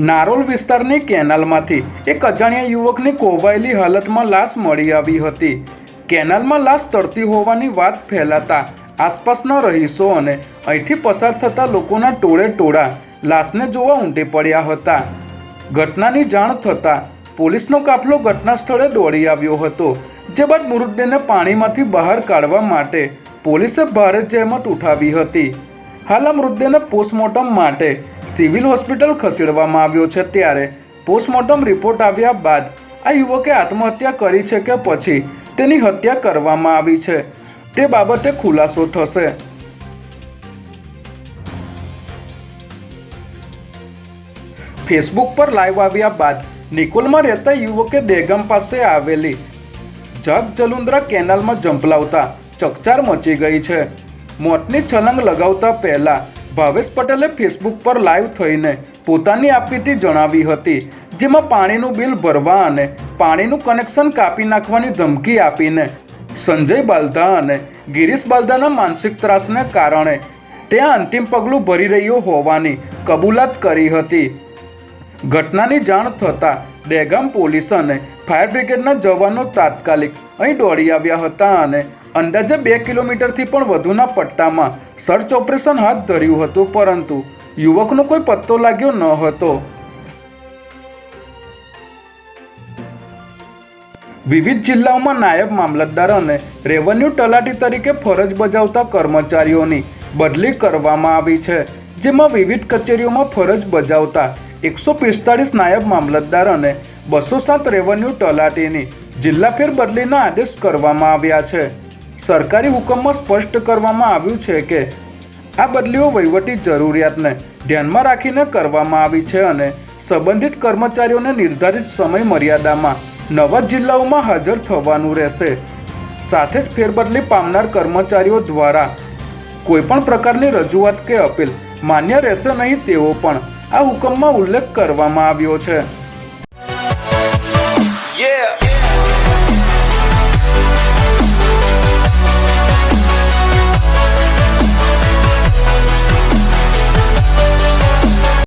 નારોલ વિસ્તારની કેનાલમાંથી એક અજાણ્યા યુવકની કોવાયેલી હાલતમાં લાશ મળી આવી હતી। કેનાલમાં લાશ તરતી હોવાની વાત ફેલાતા આસપાસના રહીશો અને અહીંથી પસાર થતા લોકોના ટોળે ટોળા લાશને જોવા ઉમટી પડ્યા હતા। ઘટનાની જાણ થતાં પોલીસનો કાફલો ઘટના સ્થળે દોડી આવ્યો હતો, જે બાદ મૃતદેહને પાણીમાંથી બહાર કાઢવા માટે પોલીસે ભારે જહેમત ઉઠાવી હતી। હાલ આ મૃતદેહને પોસ્ટમોર્ટમ માટે સિવિલ હોસ્પિટલ ખસેડવામાં આવ્યો છે। ત્યારે પોસ્ટમોર્ટમ રિપોર્ટ આવ્યા બાદ આ યુવકે આત્મહત્યા કરી છે કે પછી તેની હત્યા કરવામાં આવી છે તે બાબતે ખુલાસો થશે। ફેસબુક પર લાઈવ આવ્યા બાદ નિકોલમાં રહેતા યુવકે દહેગામ પાસે આવેલી જગજલુંદ્રા કેનાલમાં ઝંપલાવતા ચકચાર મચી ગઈ છે। મોતની છલાંગ લગાવતા પહેલા ભાવેશ પટેલે ફેસબુક પર લાઈવ થઈને પોતાની આપવીતી જણાવી હતી, જેમાં પાણીનું બિલ ભરવા અને પાણીનું કનેક્શન કાપી નાખવાની ધમકી આપીને સંજય બાલધા અને ગિરીશ બાલધાના માનસિક ત્રાસને કારણે ત્યાં અંતિમ પગલું ભરી રહ્યો હોવાની કબૂલાત કરી હતી। ઘટનાની જાણ થતાં દહેગામ પોલીસ અને ફાયર બ્રિગેડના જવાનો તાત્કાલિક અહીં દોડી આવ્યા હતા અને અંદાજે 2 કિલોમીટરથી પણ વધુના પટ્ટામાં સર્ચ ઓપરેશન હાથ ધર્યું હતું, પરંતુ યુવકનો કોઈ પત્તો લાગ્યો ન હતો। વિવિધ જિલ્લાઓમાં નાયબ મામલતદાર અને રેવન્યુ તલાટી તરીકે ફરજ બજાવતા કર્મચારીઓની બદલી કરવામાં આવી છે, જેમાં વિવિધ કચેરીઓમાં ફરજ બજાવતા 145 નાયબ મામલતદાર અને 207 રેવન્યુ તલાટીની જિલ્લા ફેરબદલીના આદેશ કરવામાં આવ્યા છે। સરકારી હુકમમાં સ્પષ્ટ કરવામાં આવ્યું છે કે આ બદલીઓ વહીવટી જરૂરિયાતને ધ્યાનમાં રાખીને કરવામાં આવી છે અને સંબંધિત કર્મચારીઓને નિર્ધારિત સમય મર્યાદામાં નવા જિલ્લાઓમાં હાજર થવાનું રહેશે। સાથે જ ફેરબદલી પામનાર કર્મચારીઓ દ્વારા કોઈપણ પ્રકારની રજૂઆત કે અપીલ માન્ય રહેશે નહીં તેવો પણ આ હુકમમાં ઉલ્લેખ કરવામાં આવ્યો છે।